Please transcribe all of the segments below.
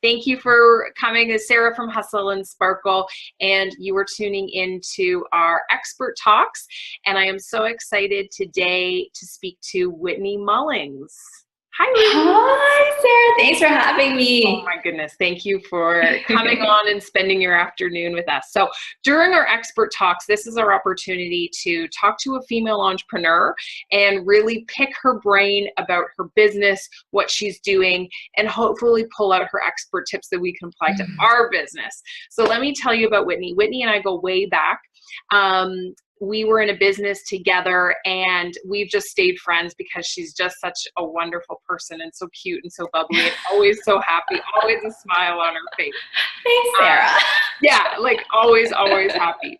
Thank you for coming. It's Sarah from Hustle and Sparkle, and you are tuning into our expert talks. And I am so excited today to speak to Whitney Mullings. Hi, Whitney. Hi, Sarah. Thanks for having me. Oh my goodness. Thank you for coming on and spending your afternoon with us. So during our expert talks, this is our opportunity to talk to a female entrepreneur and really pick her brain about her business, what she's doing, and hopefully pull out her expert tips that we can apply to our business. So let me tell you about Whitney. Whitney and I go way back. We were in a business together, and we've just stayed friends because she's just such a wonderful person and so cute and so bubbly and always so happy, always a smile on her face. Thanks, Sarah. Yeah, like always happy.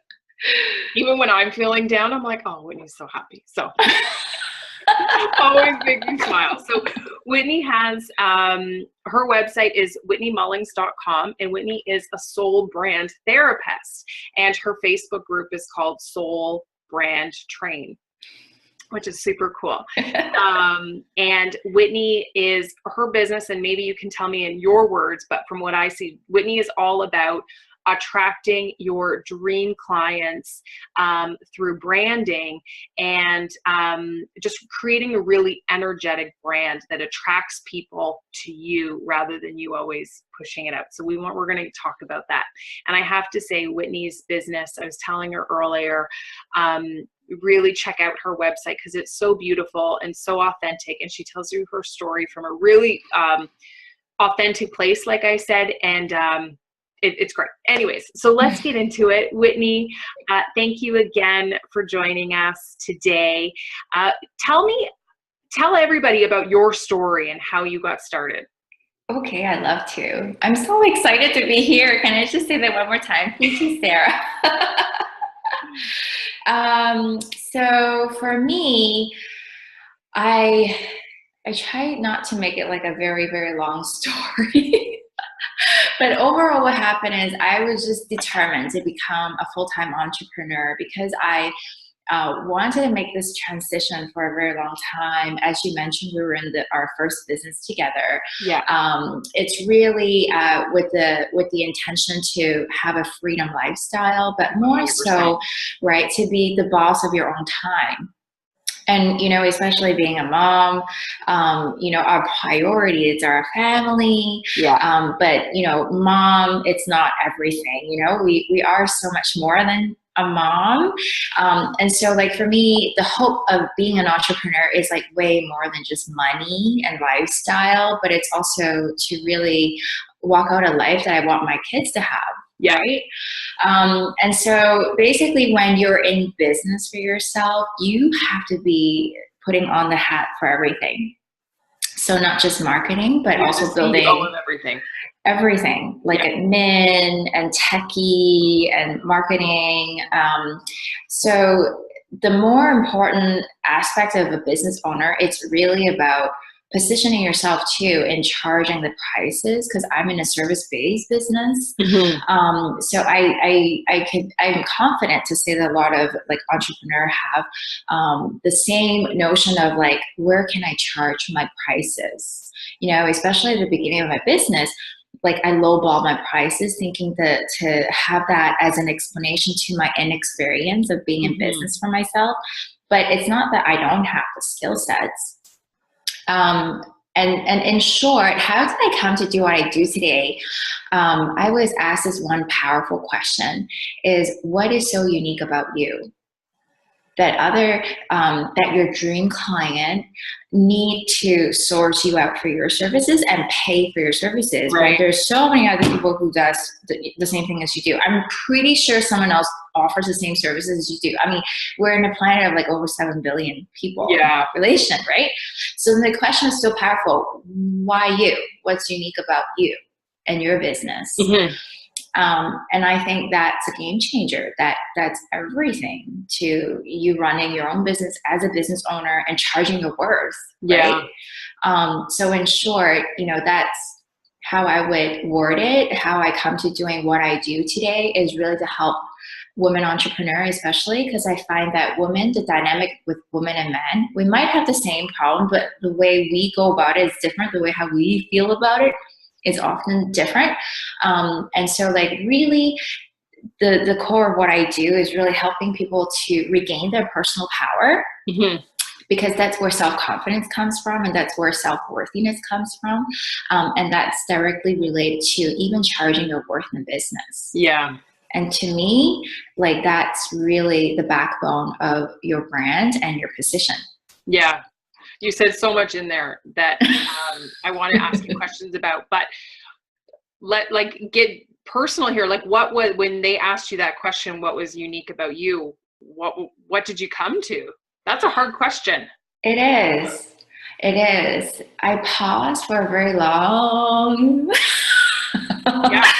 Even when I'm feeling down, I'm like, oh, Whitney's so happy. So always make me smile. So Whitney has, her website is whitneymullings.com, and Whitney is a soul brand therapist, and her Facebook group is called Soul Brand Train, which is super cool. And Whitney is her business, and maybe you can tell me in your words, but from what I see, Whitney is all about attracting your dream clients through branding and just creating a really energetic brand that attracts people to you rather than you always pushing it out. So we're going to talk about that. And I have to say, Whitney's business, I was telling her earlier, really check out her website because it's so beautiful and so authentic, and she tells you her story from a really authentic place, like I said, and it's great. Anyways, so let's get into it. Whitney, thank you again for joining us today. Tell everybody about your story and how you got started. Okay, I'd love to. I'm so excited to be here. Can I just say that one more time? Thank you, Sarah. So for me, I try not to make it like a very, very long story. But overall, what happened is I was just determined to become a full-time entrepreneur because I wanted to make this transition for a very long time. As you mentioned, we were in our first business together. Yeah. It's really with the intention to have a freedom lifestyle, but more 100%. So, right, to be the boss of your own time. And, especially being a mom, our priority is our family. Yeah. But, mom, it's not everything. We are so much more than a mom. And so like for me, the hope of being an entrepreneur is like way more than just money and lifestyle, but it's also to really walk out a life that I want my kids to have. Yeah. Right. And so basically when you're in business for yourself, you have to be putting on the hat for everything. So not just marketing, but also building everything like admin and techie and marketing. So the more important aspect of a business owner, it's really about positioning yourself too and charging the prices, because I'm in a service-based business. Mm-hmm. So I'm confident to say that a lot of like entrepreneurs have the same notion of like, where can I charge my prices? Especially at the beginning of my business, like I lowball my prices, thinking that to have that as an explanation to my inexperience of being in business for myself. But it's not that I don't have the skill sets. And in short, how did I come to do what I do today? I was asked this one powerful question: is what is so unique about you that your dream client need to source you out for your services and pay for your services? Right? There's so many other people who does the same thing as you do. I'm pretty sure someone else offers the same services as you do. I mean, we're in a planet of like over 7 billion people. Yeah. Relation, right? So the question is still powerful. Why you? What's unique about you and your business? Mm-hmm. And I think that's a game changer. That's everything to you running your own business as a business owner and charging your worth. Right? Yeah. So in short, that's how I would word it. How I come to doing what I do today is really to help women entrepreneurs, especially because I find that women, the dynamic with women and men, we might have the same problem, but the way we go about it is different. The way how we feel about it is often different. And so like really the core of what I do is really helping people to regain their personal power. Mm-hmm. Because that's where self-confidence comes from, and that's where self-worthiness comes from. And that's directly related to even charging your worth in business. Yeah. And to me, like that's really the backbone of your brand and your position. Yeah. You said so much in there that I want to ask you questions about, but get personal here. Like what was, when they asked you that question, what was unique about you? What did you come to? That's a hard question. It is. It is. I paused for a very long. Yeah.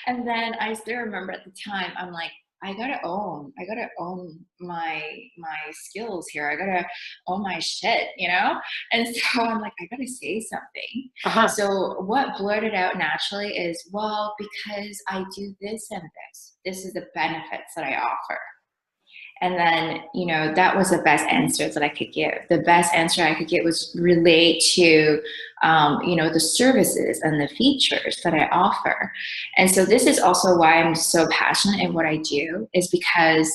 And then I still remember at the time, I'm like, I gotta own my skills here. I gotta own my shit, you know? And so I'm like, I gotta say something. Uh-huh. So what blurted out naturally is, well, because I do this and this. This is the benefits that I offer. And then, you know, that was the best answer that I could give. The best answer I could get was relate to, you know, the services and the features that I offer. And so this is also why I'm so passionate in what I do, is because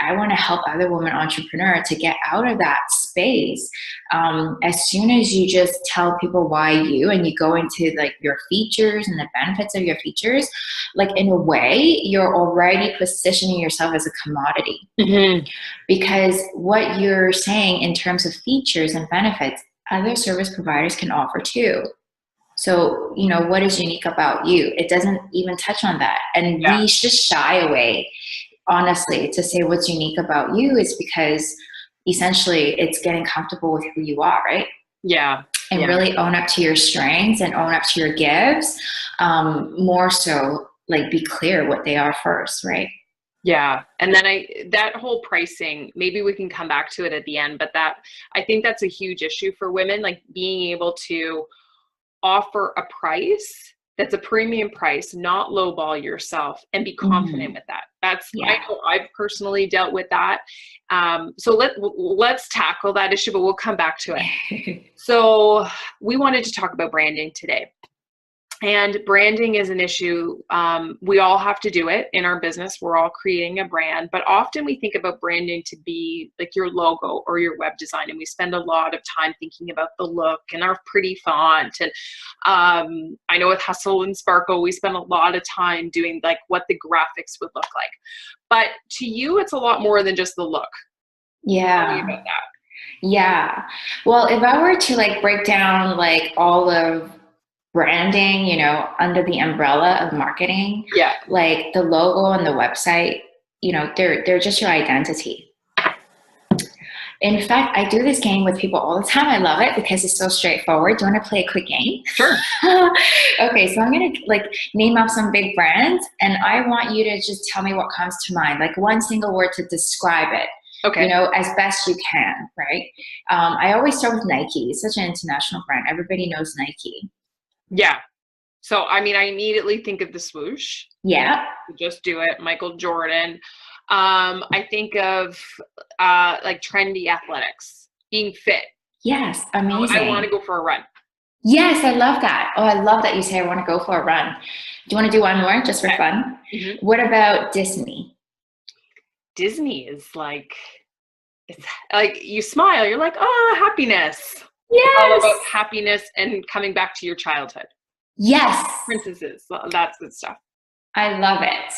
I want to help other women entrepreneurs to get out of that space. As soon as you just tell people why you, and you go into like your features and the benefits of your features, like in a way, you're already positioning yourself as a commodity. Mm-hmm. Because what you're saying in terms of features and benefits, other service providers can offer too. So, you know, what is unique about you? It doesn't even touch on that. And we just shy away, honestly, to say what's unique about you, is because essentially it's getting comfortable with who you are, right? Yeah. And really own up to your strengths and own up to your gifts. More so, like, be clear what they are first, right? Yeah. And then that whole pricing, maybe we can come back to it at the end, but I think that's a huge issue for women, like being able to offer a price that's a premium price, not lowball yourself, and be confident with that. That's, I know I've personally dealt with that. So let's tackle that issue, but we'll come back to it. So we wanted to talk about branding today. And branding is an issue. We all have to do it in our business. We're all creating a brand, but often we think about branding to be like your logo or your web design. And we spend a lot of time thinking about the look and our pretty font. And I know with Hustle and Sparkle, we spend a lot of time doing like what the graphics would look like. But to you, it's a lot more than just the look. Yeah. Tell me about that. Yeah. Well, if I were to like break down like all of branding, you know, under the umbrella of marketing, like the logo and the website, you know, they're just your identity. In fact, I do this game with people all the time. I love it because it's so straightforward. Do you want to play a quick game? Sure. Okay, so I'm going to like name off some big brands, and I want you to just tell me what comes to mind, like one single word to describe it. Okay. You know, as best you can, right? I always start with Nike. It's such an international brand. Everybody knows Nike. Yeah. So, I mean, I immediately think of the swoosh. Yeah. Just do it. Michael Jordan. I think of like trendy athletics, being fit. Yes. Amazing. I want to go for a run. Yes. I love that. Oh, I love that you say I want to go for a run. Do you want to do one more just for fun? Mm-hmm. What about Disney? Disney is like, it's like you smile, you're like, oh, happiness. Yes. It's all about happiness and coming back to your childhood. Yes. Princesses, that's good stuff. I love it.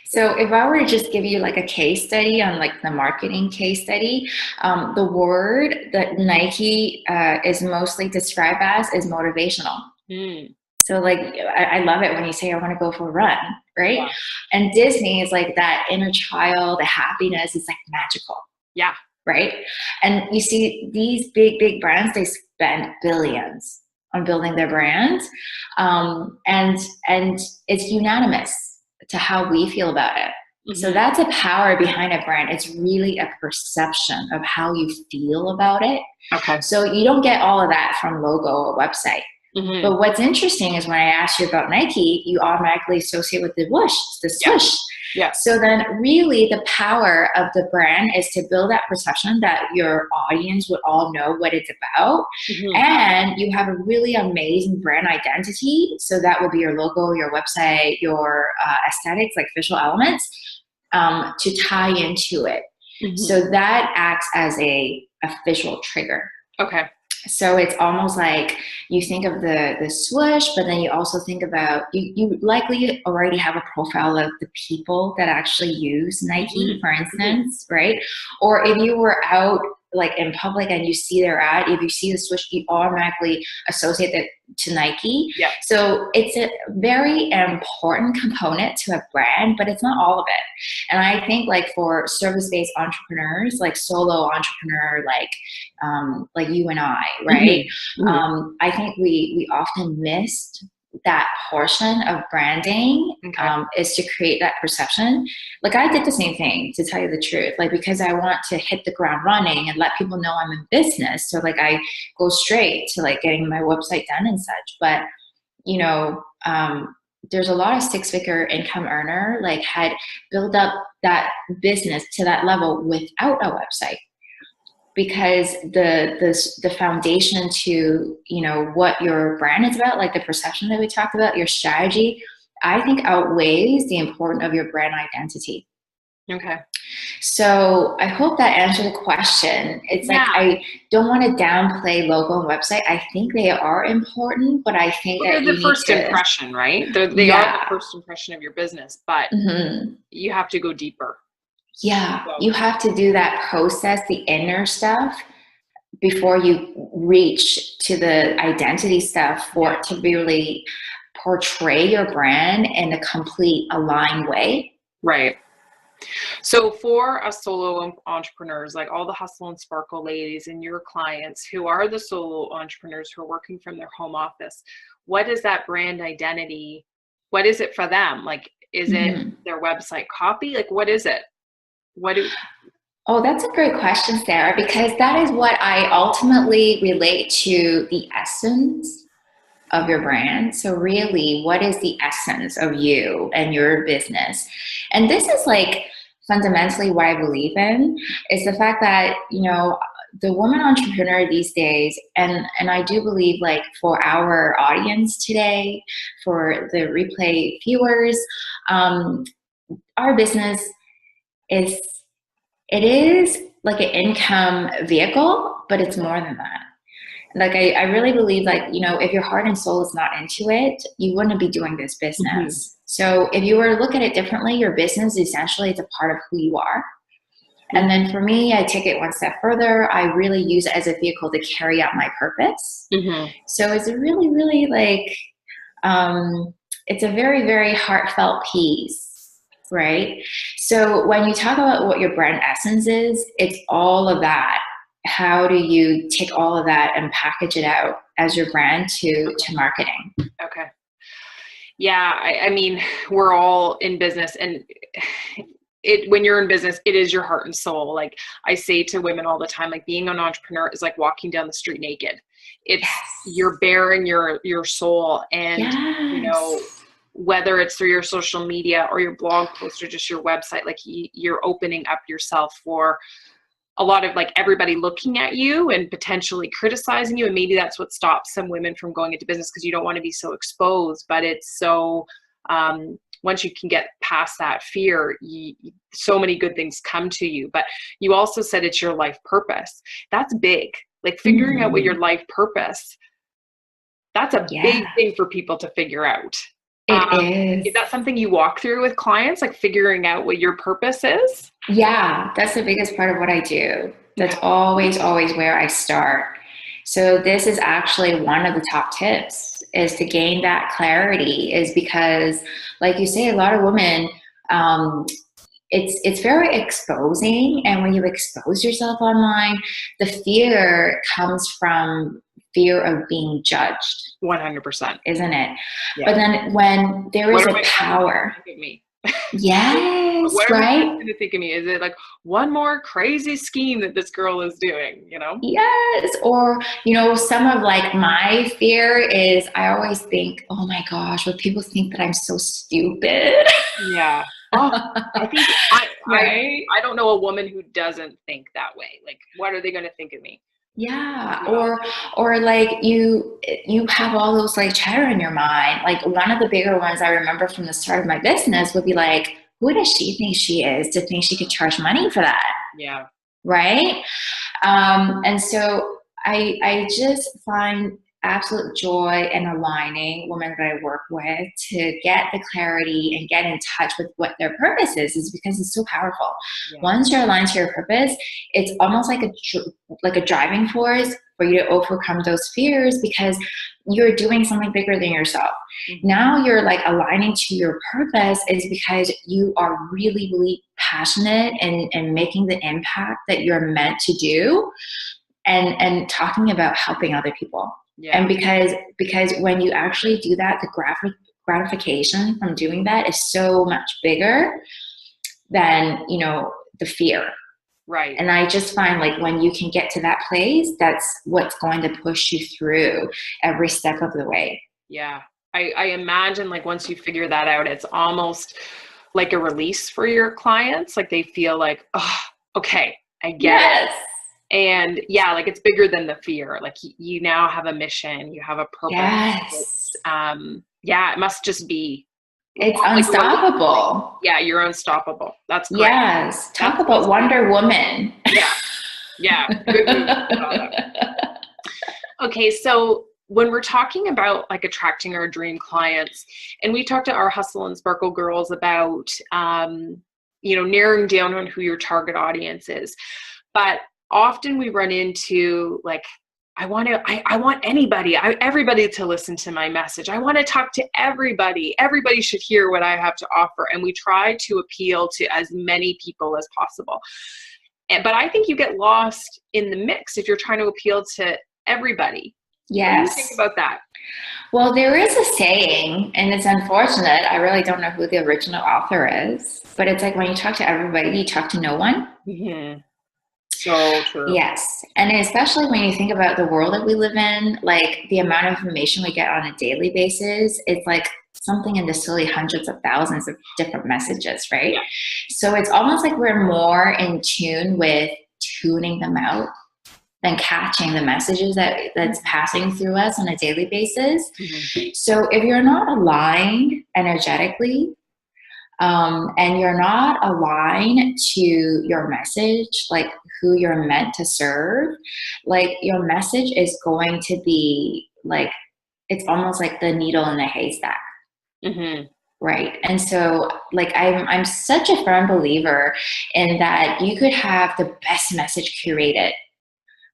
So if I were to just give you like a case study on like the marketing case study, the word that Nike is mostly described as is motivational. Mm. So like, I love it when you say, I want to go for a run, right? Yeah. And Disney is like that inner child, the happiness is like magical. Yeah. Right? And you see these big brands, they spend billions on building their brands. And it's unanimous to how we feel about it. Mm-hmm. So that's a power behind a brand. It's really a perception of how you feel about it. Okay. So you don't get all of that from logo or website. But what's interesting is when I asked you about Nike, you automatically associate with the whoosh, the swoosh. Yeah. So then really the power of the brand is to build that perception that your audience would all know what it's about. And you have a really amazing brand identity. So that would be your logo, your website, your aesthetics, like visual elements, to tie into it. So that acts as a visual trigger. Okay. So it's almost like you think of the swoosh, but then you also think about, you likely already have a profile of the people that actually use Nike, for instance, right? Or if you were out like in public and you see their ad, if you see the swoosh, you automatically associate it to Nike. Yeah. So it's a very important component to a brand, but it's not all of it. And I think like for service-based entrepreneurs, like solo entrepreneur, like you and I, right? I think we often missed that portion of branding, is to create that perception. Like I did the same thing, to tell you the truth, like because I want to hit the ground running and let people know I'm in business. So like I go straight to like getting my website done and such. But you know, there's a lot of six-figure income earner like had built up that business to that level without a website. Because the foundation to, you know, what your brand is about, like the perception that we talked about, your strategy, I think outweighs the importance of your brand identity. Okay. So I hope that answered the question. It's like, I don't want to downplay logo and website. I think they are important, but I think that they're the first impression, right? They are the first impression of your business, but you have to go deeper. Yeah, you have to do that process, the inner stuff, before you reach to the identity stuff for it to really portray your brand in a complete aligned way. Right. So for us solo entrepreneurs, like all the hustle and sparkle ladies and your clients who are the solo entrepreneurs who are working from their home office, what is that brand identity? What is it for them? Like, is it their website copy? Like, what is it? Oh, that's a great question, Sarah, because that is what I ultimately relate to the essence of your brand. So really, what is the essence of you and your business? And this is like fundamentally what I believe in, is the fact that, you know, the woman entrepreneur these days, and I do believe like for our audience today, for the replay viewers, our business is like an income vehicle, but it's more than that. Like I really believe, like, you know, if your heart and soul is not into it, you wouldn't be doing this business. So if you were to look at it differently, your business essentially is a part of who you are. And then for me, I take it one step further. I really use it as a vehicle to carry out my purpose. So it's a really, really like, it's a very, very heartfelt piece. Right? So when you talk about what your brand essence is, it's all of that. How do you take all of that and package it out as your brand to marketing? Okay. Yeah. I mean, we're all in business, and when you're in business, it is your heart and soul. Like I say to women all the time, like being an entrepreneur is like walking down the street naked. It's you're bearing your soul, and you know, whether it's through your social media or your blog post or just your website, like you're opening up yourself for a lot of like everybody looking at you and potentially criticizing you. And maybe that's what stops some women from going into business, because you don't want to be so exposed. But it's so, once you can get past that fear, so many good things come to you. But you also said it's your life purpose. That's big. Like figuring out what your life purpose, that's a big thing for people to figure out. It is. Is that something you walk through with clients, like figuring out what your purpose is? Yeah, that's the biggest part of what I do. That's always where I start. So this is actually one of the top tips, is to gain that clarity, is because, like you say, a lot of women, it's very exposing. And when you expose yourself online, the fear comes from fear of being judged. 100%. Isn't it? Yeah. But then when there is a power, Yes, What are my right? friends going to think of me? Is it like one more crazy scheme that this girl is doing, you know? Yes. Or, you know, some of like my fear is I always think, oh my gosh, would people think that I'm so stupid? Yeah. Oh, I think I I Right? I don't know a woman who doesn't think that way. Like, what are they going to think of me? Yeah. Yeah. Or like you have all those like chatter in your mind. Like one of the bigger ones I remember from the start of my business would be like, who does she think she is to think she could charge money for that? Yeah. Right? And so I just find absolute joy in aligning women that I work with to get the clarity and get in touch with what their purpose is because it's so powerful. Yeah. Once you're aligned to your purpose, it's almost like a driving force for you to overcome those fears because you're doing something bigger than yourself. Mm-hmm. Now you're like aligning to your purpose is because you are really, really passionate and making the impact that you're meant to do and talking about helping other people. Yeah. And because when you actually do that, the gratification from doing that is so much bigger than, you know, the fear. Right. And I just find like when you can get to that place, that's what's going to push you through every step of the way. Yeah. I imagine like once you figure that out, it's almost like a release for your clients. Like they feel like, oh, okay, I get it. And yeah, like it's bigger than the fear. Like you now have a mission, you have a purpose. Yes. Yeah, it must just be It's like unstoppable. Yeah, you're unstoppable. That's great. Yes. Talk about Wonder Woman. Yeah. Yeah. Good move. Okay, so when we're talking about like attracting our dream clients, and we talked to our Hustle and Sparkle girls about, you know, narrowing down on who your target audience is, but often we run into like, I want anybody, everybody to listen to my message. I want to talk to everybody. Everybody should hear what I have to offer. And we try to appeal to as many people as possible. But I think you get lost in the mix if you're trying to appeal to everybody. Yes. What do you think about that? Well, there is a saying, and it's unfortunate. I really don't know who the original author is, but it's like when you talk to everybody, you talk to no one. Mm-hmm. So true. Yes. And especially when you think about the world that we live in, like the amount of information we get on a daily basis, it's like something in the silly hundreds of thousands of different messages, right? Yeah. So it's almost like we're more in tune with tuning them out than catching the messages that's passing through us on a daily basis. Mm-hmm. So if you're not aligned energetically, and you're not aligned to your message, like who you're meant to serve, like your message is going to be like, it's almost like the needle in the haystack. Mm-hmm. Right. And so like I'm such a firm believer in that you could have the best message curated,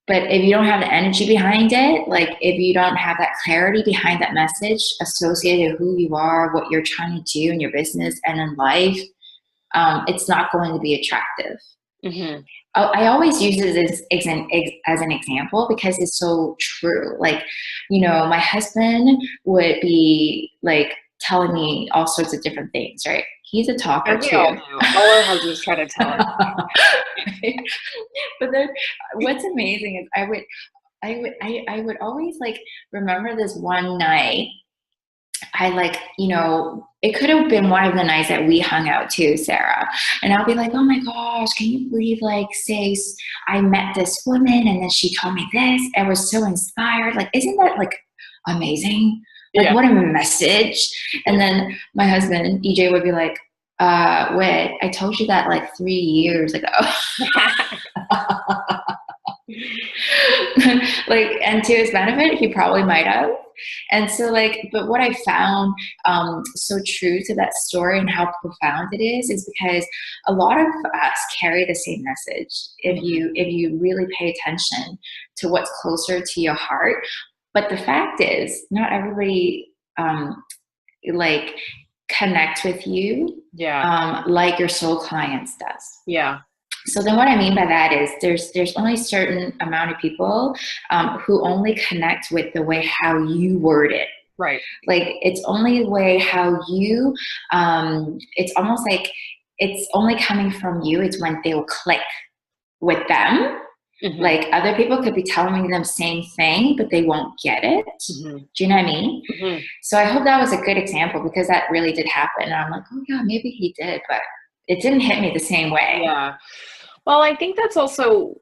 but if you don't have the energy behind it, like if you don't have that clarity behind that message associated with who you are, what you're trying to do in your business and in life, it's not going to be attractive. Mm-hmm. I always use it as an example because it's so true. Like, you know, my husband would be like telling me all sorts of different things, right? He's a talker too. All our husbands try to tell us. Right? But then what's amazing is I would always like remember this one night. I like, you know, it could have been one of the nights that we hung out too, Sarah. And I'll be like, oh my gosh, can you believe like, say I met this woman and then she told me this. I was so inspired. Like, isn't that like amazing? Like, what a message. And then my husband, EJ, would be like, wait, I told you that like 3 years ago. Like, and to his benefit, he probably might have. And so like, but what I found so true to that story and how profound it is because a lot of us carry the same message if you really pay attention to what's closer to your heart. But the fact is, not everybody like connect with you like your soul clients does. Yeah. So then what I mean by that is there's only a certain amount of people who only connect with the way how you word it. Right. Like, it's only the way how you, it's almost like it's only coming from you. It's when they will click with them. Mm-hmm. Like, other people could be telling them the same thing, but they won't get it. Mm-hmm. Do you know what I mean? Mm-hmm. So I hope that was a good example, because that really did happen. And I'm like, oh yeah, maybe he did, but it didn't hit me the same way. Yeah. Well, I think that's also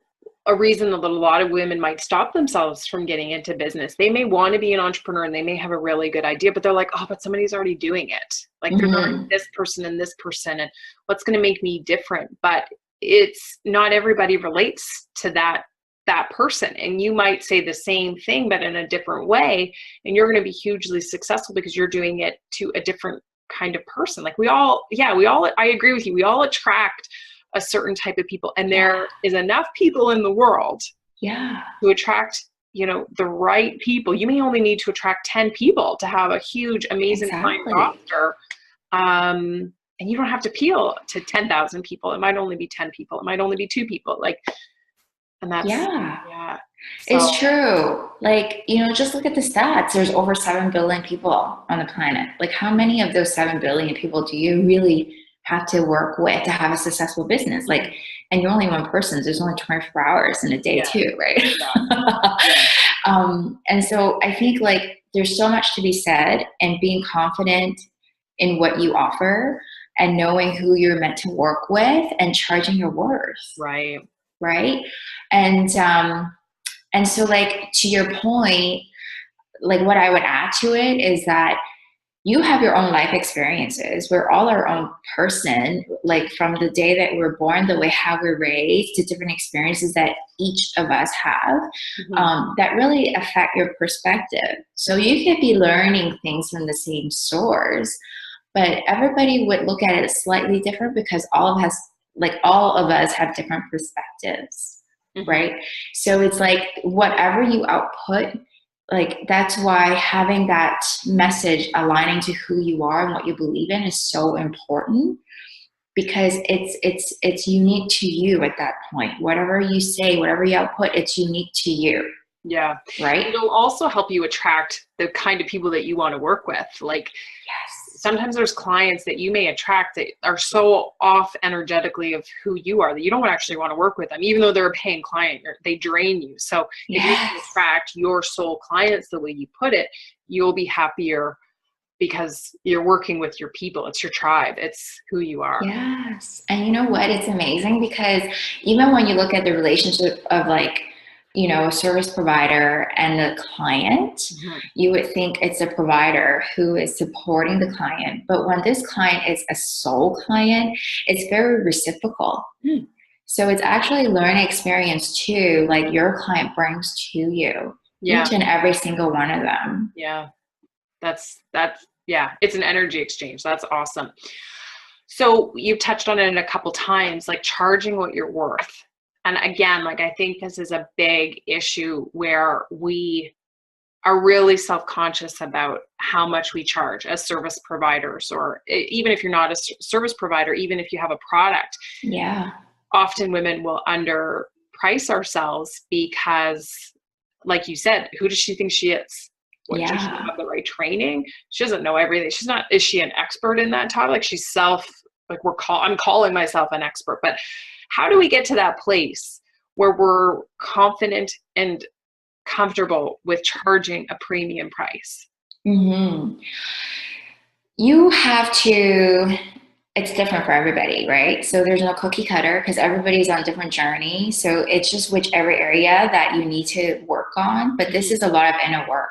a reason that a lot of women might stop themselves from getting into business. They may want to be an entrepreneur and they may have a really good idea, but they're like, oh, but somebody's already doing it. Like, there's already this person and this person, and what's going to make me different? But it's not everybody relates to that person. And you might say the same thing, but in a different way. And you're going to be hugely successful because you're doing it to a different kind of person. Like, I agree with you. We all attract a certain type of people, and there is enough people in the world to attract, the right people. You may only need to attract 10 people to have a huge, amazing client roster. And you don't have to appeal to 10,000 people. It might only be 10 people. It might only be 2 people. And that's, It's true. Like, just look at the stats. There's over 7 billion people on the planet. Like, how many of those 7 billion people do you really have to work with to have a successful business? Like, and you're only one person. There's only 24 hours in a day too, right? And so I think, like, there's so much to be said, and being confident in what you offer and knowing who you're meant to work with and charging your worth. Right. And so, like, to your point, like, what I would add to it is that you have your own life experiences. We're all our own person, like, from the day that we're born, the way how we're raised, to different experiences that each of us have, that really affect your perspective. So you could be learning things from the same source, but everybody would look at it slightly different, because all of us have different perspectives, right? So it's like, whatever you output, like, that's why having that message aligning to who you are and what you believe in is so important, because it's unique to you at that point. Whatever you say, whatever you output, it's unique to you. Yeah. Right. It'll also help you attract the kind of people that you want to work with. Like, sometimes there's clients that you may attract that are so off energetically of who you are that you don't actually want to work with them, even though they're a paying client. They drain you. So if you can attract your soul clients the way you put it, you'll be happier, because you're working with your people. It's your tribe. It's who you are. Yes. And you know what? It's amazing, because even when you look at the relationship of, like, a service provider and the client, you would think it's a provider who is supporting the client. But when this client is a soul client, it's very reciprocal. So it's actually learning experience too, like, your client brings to you, each and every single one of them. Yeah. That's it's an energy exchange. That's awesome. So you've touched on it a couple times, like, charging what you're worth. And again, like, I think this is a big issue where we are really self-conscious about how much we charge as service providers, or even if you're not a service provider, even if you have a product. Often women will underprice ourselves because, like you said, who does she think she is? Does she have the right training? She doesn't know everything. Is she an expert in that topic? I'm calling myself an expert, but how do we get to that place where we're confident and comfortable with charging a premium price? You have to, it's different for everybody, right? So there's no cookie cutter, because everybody's on different journeys. So it's just whichever area that you need to work on. But this is a lot of inner work.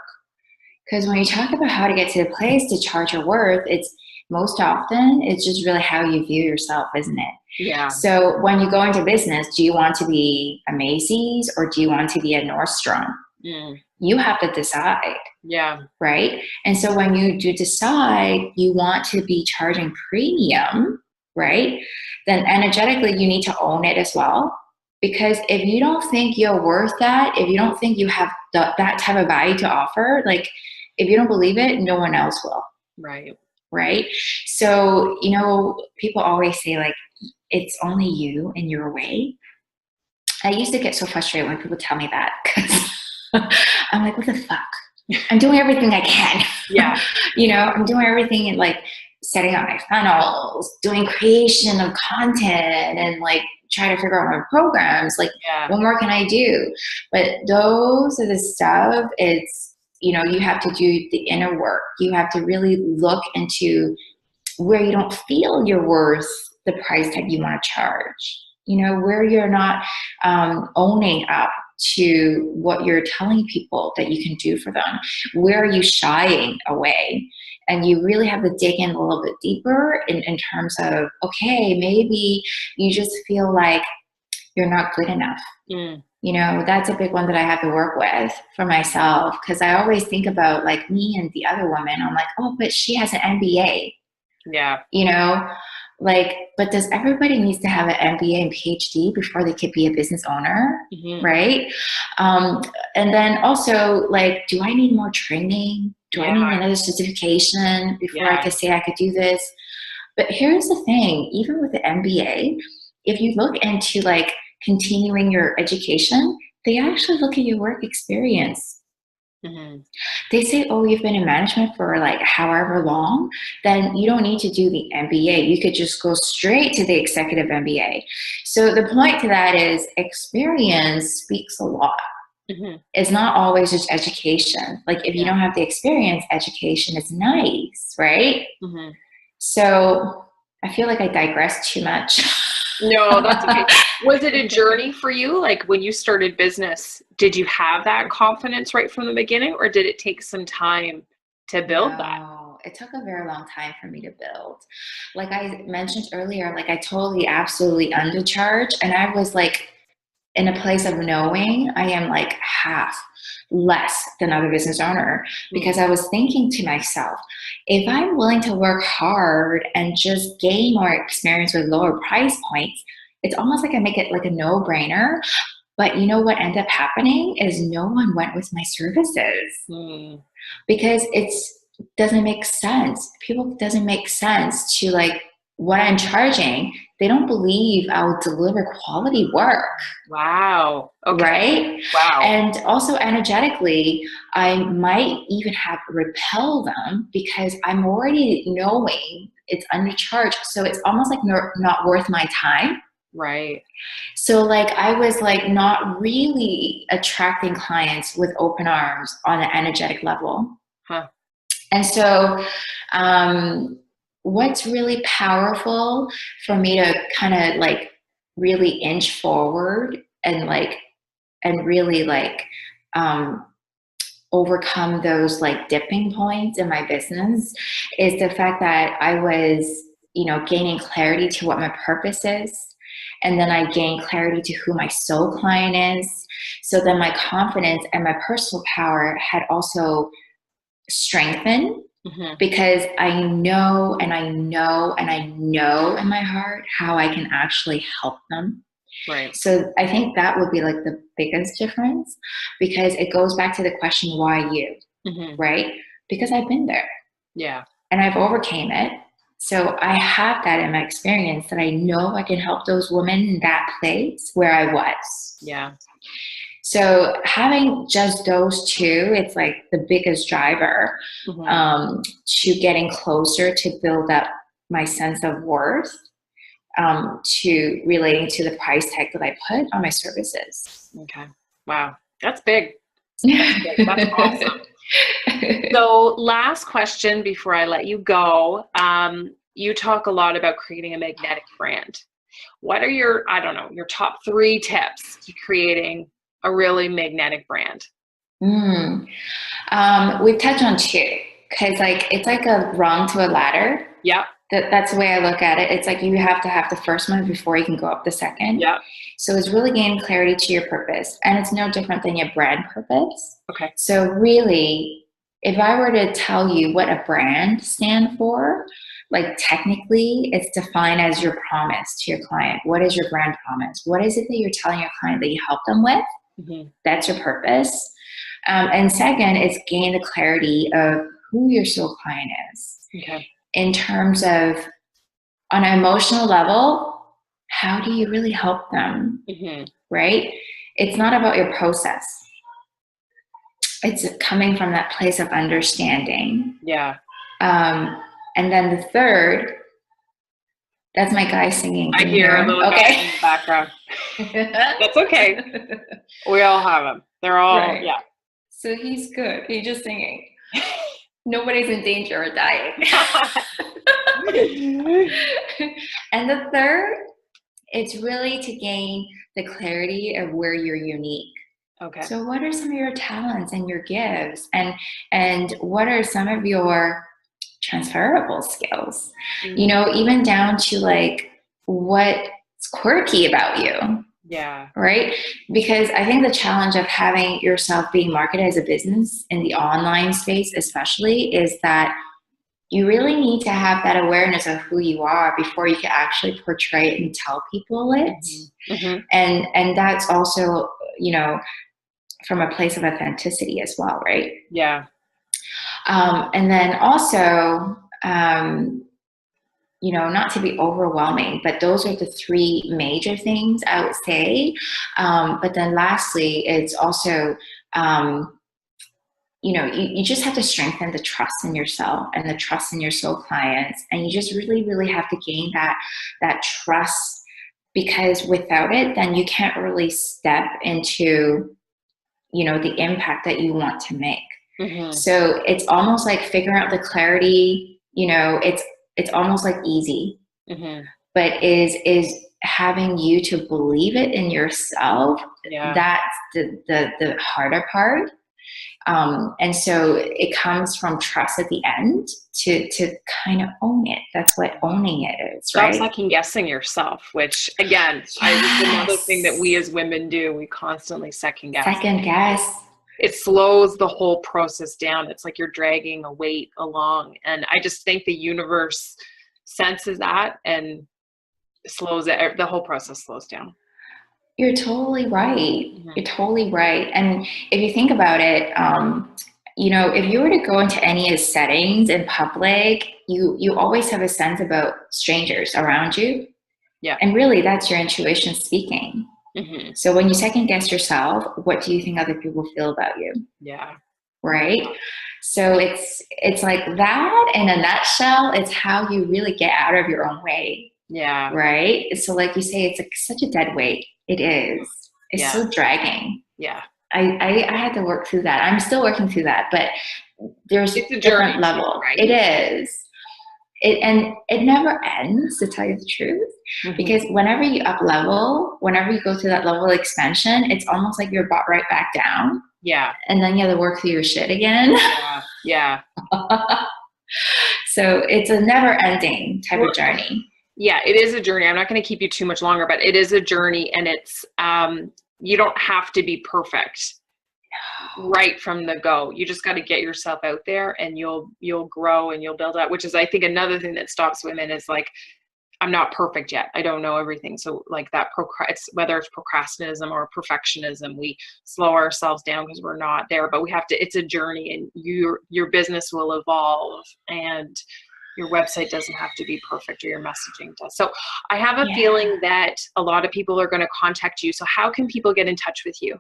Because when you talk about how to get to the place to charge your worth, it's just really how you view yourself, isn't it? Yeah. So when you go into business, do you want to be a Macy's or do you want to be a Nordstrom? You have to decide. Yeah. Right? And so when you do decide you want to be charging premium, right? Then energetically you need to own it as well. Because if you don't think you're worth that, if you don't think you have that type of value to offer, like, if you don't believe it, no one else will. Right? So, people always say, like, it's only you and your way. I used to get so frustrated when people tell me that, because I'm like, what the fuck? I'm doing everything I can. Yeah. You know, I'm doing everything in like setting up my funnels, doing creation of content, and like trying to figure out my programs. Like, Yeah. what more can I do? But those are the stuff. It's, you know, you have to do the inner work. You have to really look into where you don't feel you're worth the price tag you want to charge. You know, where you're not owning up to what you're telling people that you can do for them. Where are you shying away? And you really have to dig in a little bit deeper in terms of, okay, maybe you just feel like you're not good enough. Mm. You know, that's a big one that I have to work with for myself, because I always think about like me and the other woman. I'm like, oh, but she has an MBA. Yeah. You know, like, but does everybody needs to have an MBA and PhD before they could be a business owner? Mm-hmm. Right. And then also, like, do I need more training? Do I need another certification before I could say I could do this? But here's the thing, even with the MBA, if you look into like continuing your education, they actually look at your work experience. Mm-hmm. They say, oh, you've been in management for like however long, then you don't need to do the MBA. You could just go straight to the executive MBA. So the point to that is experience speaks a lot. Mm-hmm. It's not always just education. Like if you don't have the experience, education is nice, right? Mm-hmm. So I feel like I digress too much. No, that's okay. Was it a journey for you? Like when you started business, did you have that confidence right from the beginning, or did it take some time to build that? It took a very long time for me to build. Like I mentioned earlier, like I totally absolutely undercharged, and I was like in a place of knowing I am like half less than other business owner, because I was thinking to myself, if I'm willing to work hard and just gain more experience with lower price points, it's almost like I make it like a no-brainer. But you know what ended up happening is no one went with my services because it's doesn't make sense. People doesn't make sense to like what I'm charging. They don't believe I'll deliver quality work. Wow. Okay. Right? Wow. And also energetically, I might even have to repel them because I'm already knowing it's undercharged. So it's almost like not worth my time. Right. So like I was like not really attracting clients with open arms on an energetic level. Huh. And so what's really powerful for me to kind of like really inch forward and like and really like overcome those like dipping points in my business is the fact that I was, you know, gaining clarity to what my purpose is. And then I gained clarity to who my soul client is. So then my confidence and my personal power had also strengthened because I know and I know and I know in my heart how I can actually help them. Right. So I think that would be like the biggest difference, because it goes back to the question, why you, right? Because I've been there. Yeah. And I've overcame it. So I have that in my experience that I know I can help those women in that place where I was. Yeah. So having just those two, it's like the biggest driver to getting closer to build up my sense of worth, to relating to the price tag that I put on my services. Okay. Wow. That's big. That's big. That's awesome. So last question before I let you go. You talk a lot about creating a magnetic brand. What are your, I don't know, your top 3 tips to creating a really magnetic brand? We've touched on 2, because like it's like a rung to a ladder. Yeah. That's the way I look at it. It's like you have to have the first one before you can go up the second. Yeah. So it's really gaining clarity to your purpose. And it's no different than your brand purpose. Okay. So really, if I were to tell you what a brand stands for, like technically it's defined as your promise to your client. What is your brand promise? What is it that you're telling your client that you help them with? That's your purpose. And second, it's gain the clarity of who your soul client is. Okay. In terms of, on an emotional level, how do you really help them, right? It's not about your process. it's coming from that place of understanding. Yeah. And then the third, that's my guy singing. I hear a little guy in the background. That's okay. We all have them. They're all, right. Yeah. So he's good. He's just singing. Nobody's in danger of dying. And the third, it's really to gain the clarity of where you're unique. Okay. So what are some of your talents and your gifts? And what are some of your transferable skills? You know, even down to like what's quirky about you. Yeah. Right? Because I think the challenge of having yourself being marketed as a business in the online space especially is that you really need to have that awareness of who you are before you can actually portray it and tell people it. And that's also, you know, from a place of authenticity as well, right? Yeah. And then also, you know, not to be overwhelming, but those are the three major things I would say. But then lastly, it's also, you know, you just have to strengthen the trust in yourself and the trust in your soul clients. And you just really, really have to gain that trust, because without it, then you can't really step into, you know, the impact that you want to make. So it's almost like figuring out the clarity, you know, it's almost like easy, but is having you to believe it in yourself. Yeah. That's the harder part. And so it comes from trust at the end to kind of own it. That's what owning it is, right? Stop second guessing yourself, which again, is another thing that we as women do. We constantly second guess. Second guess. It slows the whole process down. It's like you're dragging a weight along. And I just think the universe senses that and slows it. The whole process slows down. You're totally right. You're totally right. And if you think about it, you know, if you were to go into any settings in public, you always have a sense about strangers around you. Yeah. And really, that's your intuition speaking. So when you second guess yourself, what do you think other people feel about you? Yeah. Right? So it's like that in a nutshell. It's how you really get out of your own way. Yeah. Right? So like you say, it's like such a dead weight. It is. It's so dragging. Yeah. I had to work through that. I'm still working through that, but there's it's a different journey level. Too, right? It is. And it never ends, to tell you the truth, because whenever you up level, whenever you go through that level of expansion, it's almost like you're brought right back down. Yeah. And then you have to work through your shit again. Yeah. So it's a never ending type of journey. Yeah, it is a journey. I'm not going to keep you too much longer, but it is a journey, and it's, you don't have to be perfect right from the go. You just got to get yourself out there, and you'll grow and you'll build up, which is, I think, another thing that stops women is like, I'm not perfect yet. I don't know everything. So like that, whether it's procrastination or perfectionism, we slow ourselves down because we're not there, but we have to, it's a journey, and your business will evolve, and your website doesn't have to be perfect, or your messaging does. So I have a feeling that a lot of people are going to contact you. So how can people get in touch with you?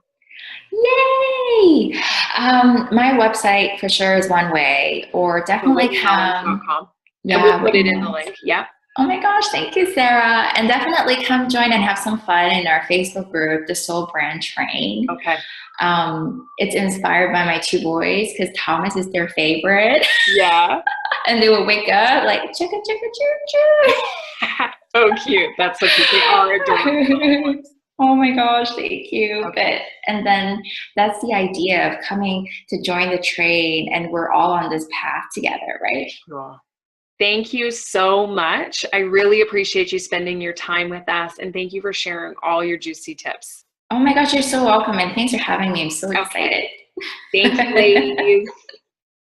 Yay! My website for sure is one way, or definitely WhitneyMullings.com. Yeah, and we'll put it in the link. Yeah. Oh my gosh, thank you, Sarah. And definitely come join and have some fun in our Facebook group, The Soul Brand Train. Okay. It's inspired by my two boys because Thomas is their favorite. Yeah. And they will wake up like, chicka, chicka, choo, choo. Oh, cute. That's so cute. They are adorable. Oh my gosh, thank you. Okay. And then that's the idea of coming to join the train, and we're all on this path together, right? Cool. Thank you so much. I really appreciate you spending your time with us, and thank you for sharing all your juicy tips. Oh my gosh, you're so welcome, and thanks for having me. I'm so excited. Thank you, ladies.